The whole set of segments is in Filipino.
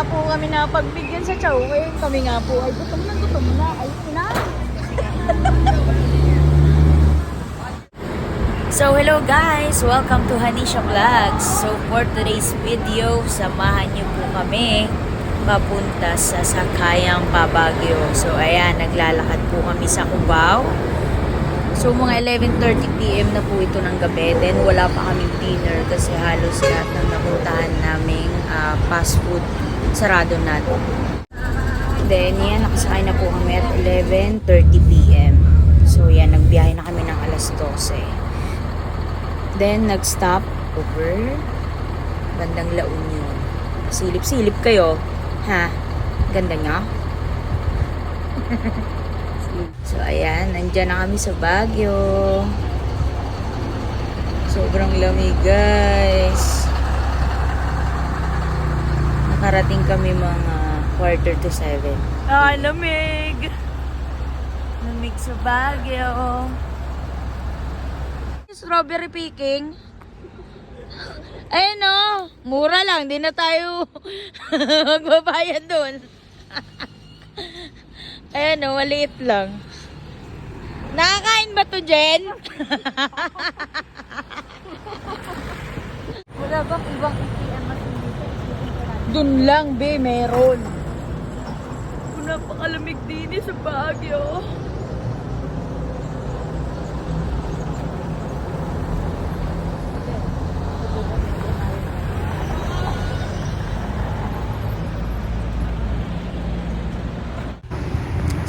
nga po kami na pagbigyan sa Chowking. Kami nga po ay gutom na gutom na. Ayun na. So hello guys! Welcome to Hanisha Vlogs. So for today's video, samahan niyo po kami papunta sa Sakayang Baguio. So ayan, naglalakad po kami sa Cubao. So mga 11:30 PM na po ito ng gabi. Then wala pa kaming dinner kasi halos lahat ng napuntahan naming fast food sarado na. Then yan, nakasakay na po kami at 11:30 PM. So yan, nagbiyahe na kami ng alas 12. Then nag-stop over bandang La Union. Silip-silip kayo. Ha? Ganda nga. So ayan, nandyan na kami sa Baguio. Sobrang lamig guys. Nakarating kami mga 6:45. Ah, lamig. Lamig sa Baguio. Strawberry picking. Ayun o, mura lang. Di na tayo magbabayad doon. Ayan o, maliit lang. Nakakain ba to, Jen? Wala bang ibang ikian mas dito? Doon lang, be, meron. Napakalamig din sa Baguio.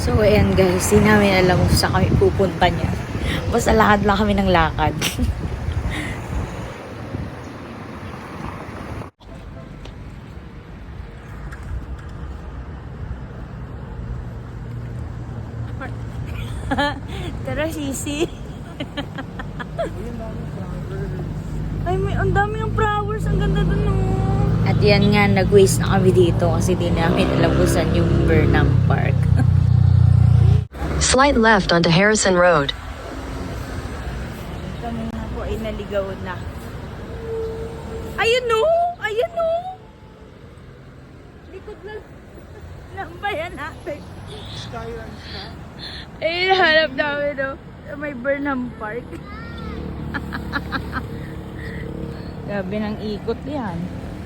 So ayan guys, hindi namin alam kung saan kami pupunta niya. Basta lakad lang kami ng lakad. Tara, sisi. Ay, ang dami ng flowers. Ang ganda dun, oh. At yan nga, nag-waste na kami dito kasi di namin alam kung saan yung Burnham Park. Slight left onto Harrison Road. Kami nga po ay naligaw na. Ayun no! Ayun no! Likod na lambayan natin. Skylands na? Eh, nahanap namin no. May Burnham Park. Gabi ng ikot yan.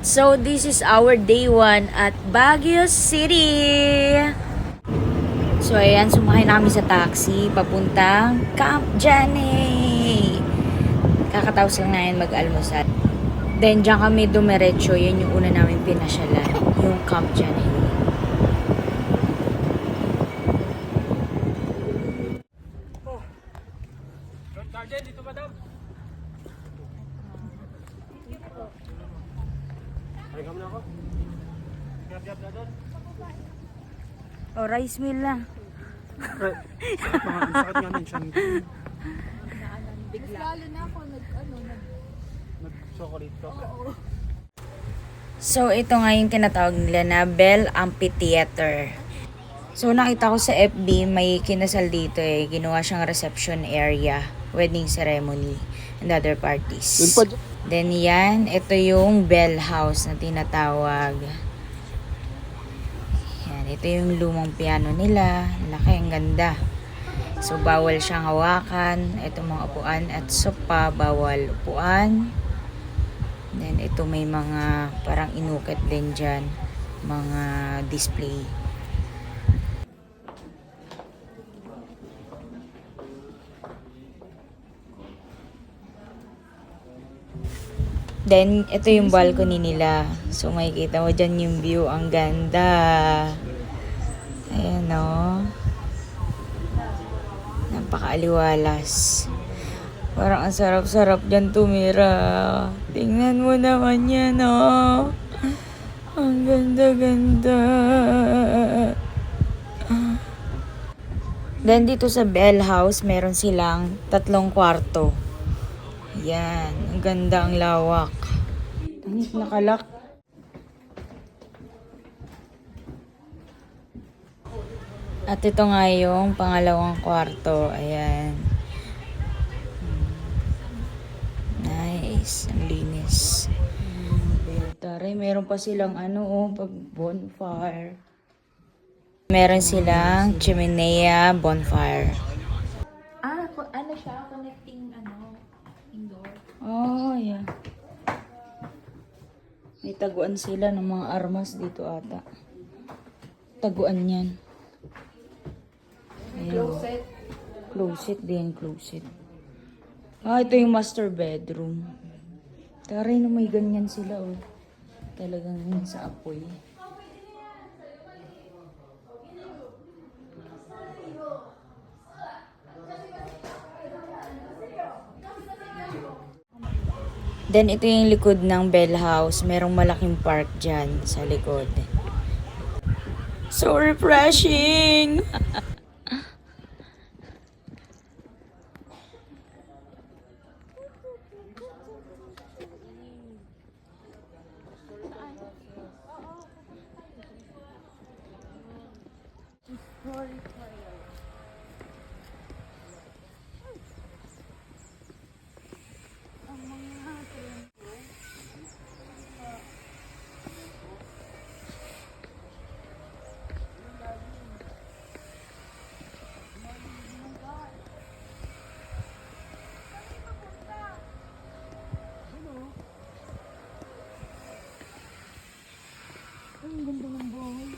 So, this is our day 1 at Baguio City. So, ayan, sumakay namin sa taxi papuntang Camp Jane. Kakatapos lang namin mag-almusal. Then, dyan kami dumiretso. Yan yung una namin pinasyalan. Yung Camp Jane. Oh. John Carden, dito madam. Ay, kami na ako. Gab-gab na doon. O, rice mill lang. Ang sakit nga ng tiyan ko. Lalo na ako Nag-chocolate ko. So, ito nga yung tinatawag nila na Bell Amphitheater. So, nakita ko sa FB, may kinasal dito eh. Ginawa siyang reception area, wedding ceremony, and other parties. Then yan, ito yung Bell House na tinatawag. Yan, ito yung lumang piano nila. Laki, ang ganda. So, bawal siyang hawakan. Ito mga upuan at sopa, bawal upuan. Then, ito may mga parang inukit din dyan. Mga display. Then, ito yung balcony nila. So, makikita mo dyan yung view. Ang ganda. Ayan o. Napakaaliwalas. Parang ang sarap-sarap dyan tumira. Tingnan mo naman yan o. Ang ganda-ganda. Then, dito sa Bell House, meron silang 3 kwarto. Yan. Ang ganda, ang lawak. Nakalak. At ito nga yung pangalawang kwarto. Ayan. Nice. Ang linis. Taray, meron meron pa silang pag bonfire. Meron silang chimenea bonfire. Ano siya? Connecting, indoor. Oh, yeah. May taguan sila ng mga armas dito ata. Taguan yan. Ayan. Closet. Closet din, closet. Ito yung master bedroom. Taray na may ganyan sila, oh. Talagang sa apoy. Then, ito yung likod ng Bell House. Merong malaking park dyan sa likod. So refreshing!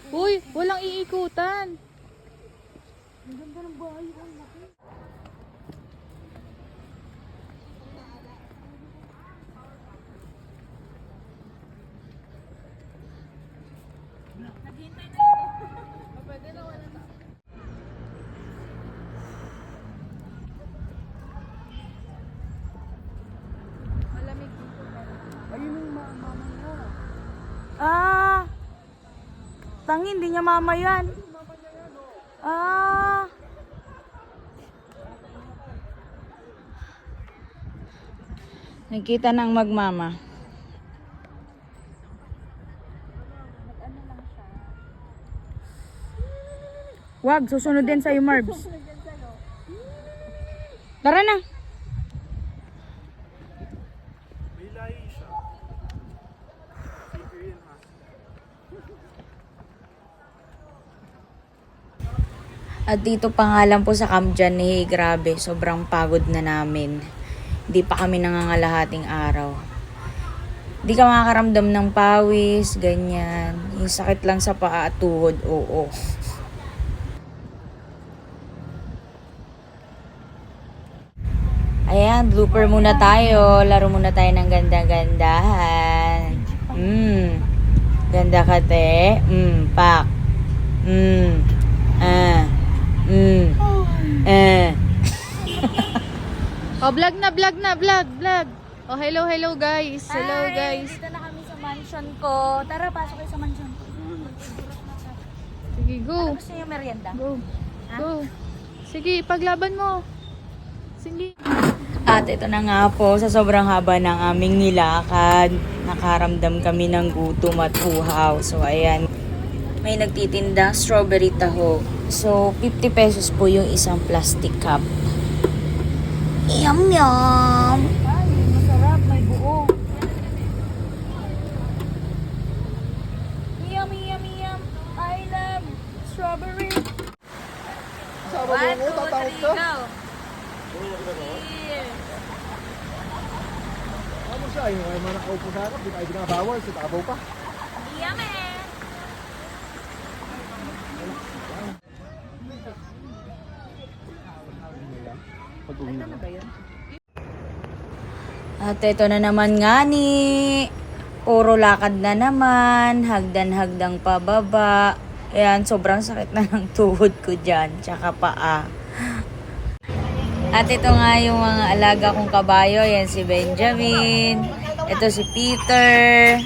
Uy, walang iikutan. Tangi, hindi niya mama yan. Nakita ng magmama. Wag, susunod din sa'yo, Marbs. Tara na. May lahi siya. Siberian Husky. At dito pangalan po sa camp dyan, grabe, sobrang pagod na namin. Hindi pa kami nangangalahating araw. Hindi ka makakaramdam ng pawis, ganyan. Yung sakit lang sa paa at tuhod, oo. Ayan, blooper muna tayo. Laro muna tayo ng ganda-gandahan. Ganda ka, te. Pak. Oh, vlog. Oh, hello guys. Hello guys. Dito na kami sa mansion ko. Tara, pasok kayo sa mansion ko. Sige, go. Gusto niyo merienda? Go. Go. Sige, paglaban mo. Sige. At ito na nga po, sa sobrang haba ng aming nilakad, nakaramdam kami ng gutom at uhaw. So, ayan. May nagtitindang strawberry taho. So, 50 pesos po yung isang plastic cup. Yum, yum! Ay, masarap. May buo. Yummy, yummy, yum! I love strawberry! Sama mo mo, tatakot ka? Ano siya? Yung ay manakaupo sa harap, di tayo binabawal, sa tabaw pa. Yummy! Pag-uwi na. At ito na naman nga ni. Puro lakad na naman. Hagdan-hagdang pababa. Ayan, sobrang sakit na ng tuhod ko dyan. Tsaka paa. At ito nga yung mga alaga kong kabayo. Yan si Benjamin. Ito si Peter.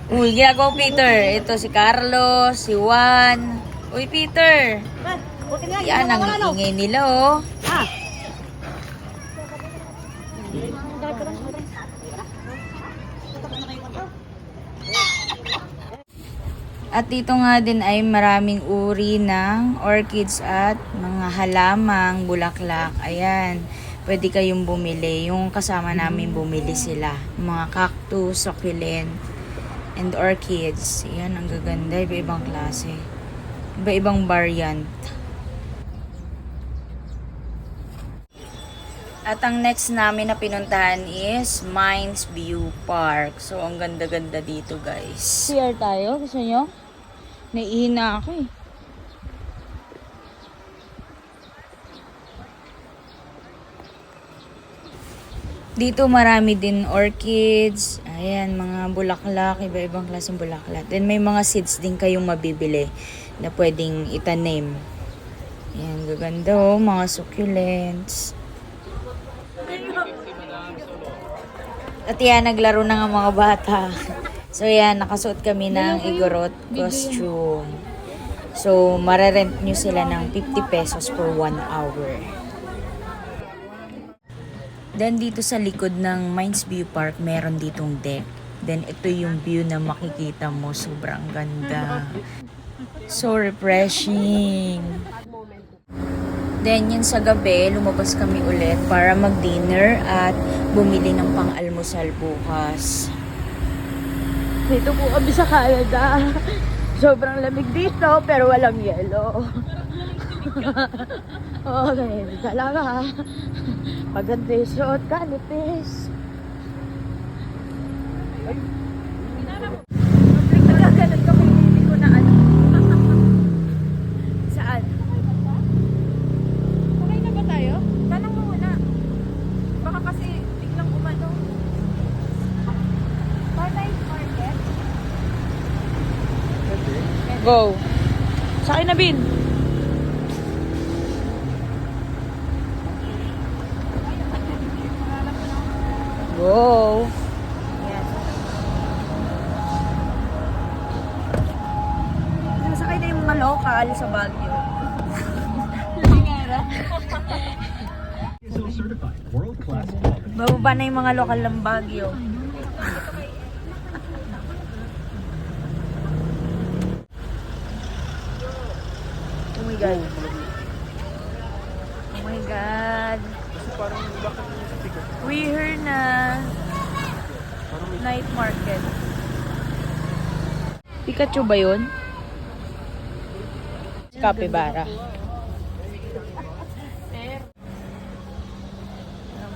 Uy, ginagawa Peter. Ito si Carlos, si Juan. Uy, Peter. Yan, ang ingay nila, oh. At dito nga din ay maraming uri ng orchids at mga halamang bulaklak. Ayan, pwede kayong bumili. Yung kasama namin bumili sila. Mga cactus, succulent. and orchids. Yan, ang gaganda. Iba-ibang klase. Iba-ibang variant. At ang next namin na pinuntahan is Mines View Park. So, ang ganda-ganda dito, guys. CR tayo? Gusto nyo? Naiihina ako eh. Dito marami din orchids, ayan, mga bulaklak, iba-ibang klaseng bulaklak. Then may mga seeds din kayong mabibili na pwedeng itanim. Ayan, gaganda oh, mga succulents. At yan, naglaro na nga mga bata. So yan, nakasuot kami ng Igorot costume. So, mararent nyo sila ng 50 pesos for 1 hour. Then dito sa likod ng Mines View Park, meron ditong deck. Then ito yung view na makikita mo. Sobrang ganda. So refreshing. Then yun sa gabi, lumabas kami ulit para mag-dinner at bumili ng pang-almusal bukas. Dito po kami sa Canada. Sobrang lamig dito, pero walang yelo. Oo, ganyan talaga. Maganda yung suot ka, nipis. Nagkakalat kami, hindi ko na ano. Saan? Sakay na ba tayo? Tanong mo muna. Baka kasi biglang umano. Paradise Market? Go! Sakay na, Bin! Go! Nasakay na yung mga local sa Baguio. Bababa na yung mga lokal ng Baguio. Oh my God. Oh my God. Kasi parang bakit yung sa ticket? We heard na night market. Pikachu ba yun? Capybara.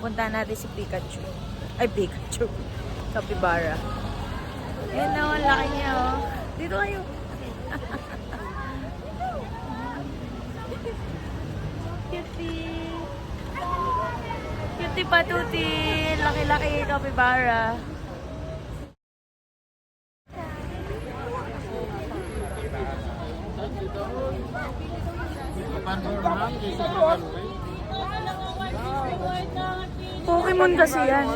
Punta natin si Pikachu. Ay, Pikachu. Capybara. Ayan na, ang laki niya, oh. Dito kayo. Cutie. Cutie patuti. Laki-laki capybara. Pokemon kasi yan.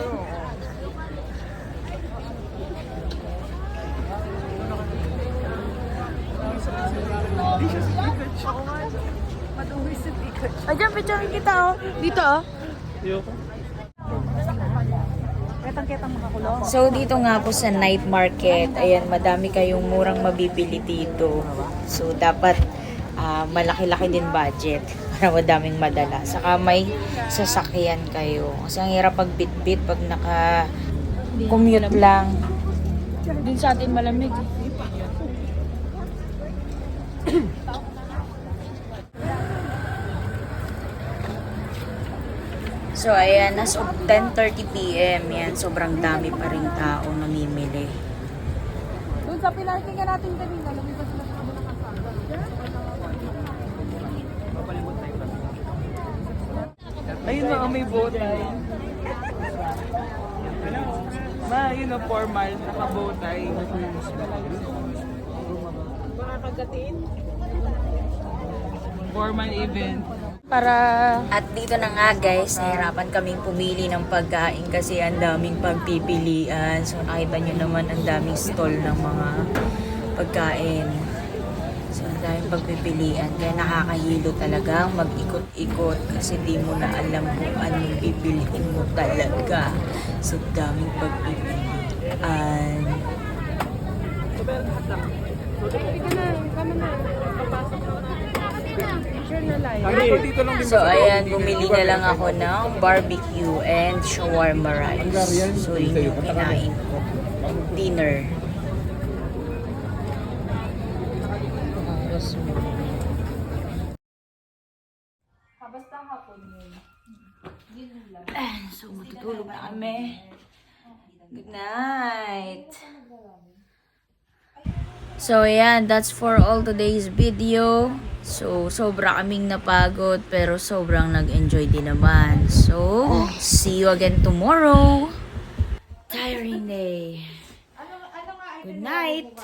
Maduwi si Pikachu. Ayan, picturein kita, oh. Dito, oh. Ayoko. Ketang-ketang makakulong. So, dito nga po sa night market, ayan, madami kayong murang mabibili dito. So, dapat malaki-laki din budget para madaming madala. Saka may sasakyan kayo. Kasi ang hirap pag bit-bit pag naka-commute lang. Dun sa atin malamig. So, ayan, as of 10:30 p.m. yan, sobrang dami pa rin tao namimili. Dun sa pinarking ka natin kanina, lumipas na sa kabila kasama. Ayun na, may bowtie. Ayun na, formal, naka-bowtie. Formal event. At dito na nga guys, nahirapan kaming pumili ng pagkain kasi ang daming pagpipilian. So nakita nyo naman ang daming stall ng mga pagkain. So ang daming pagpipilian. Kaya nakakahilo talaga mag-ikot-ikot kasi di mo na alam kung anong pipiliin mo talaga. So daming pagpipilian. So ayan, bumili na lang ako ng barbecue and shawarma rice. So yun yung kinain ko. Dinner. sapatos mo. So, matutulog na kami. Good night. So, ayan. That's for all today's video. So, sobra kaming napagod pero sobrang nag-enjoy din naman. So, see you again tomorrow. Tiring day. Good night.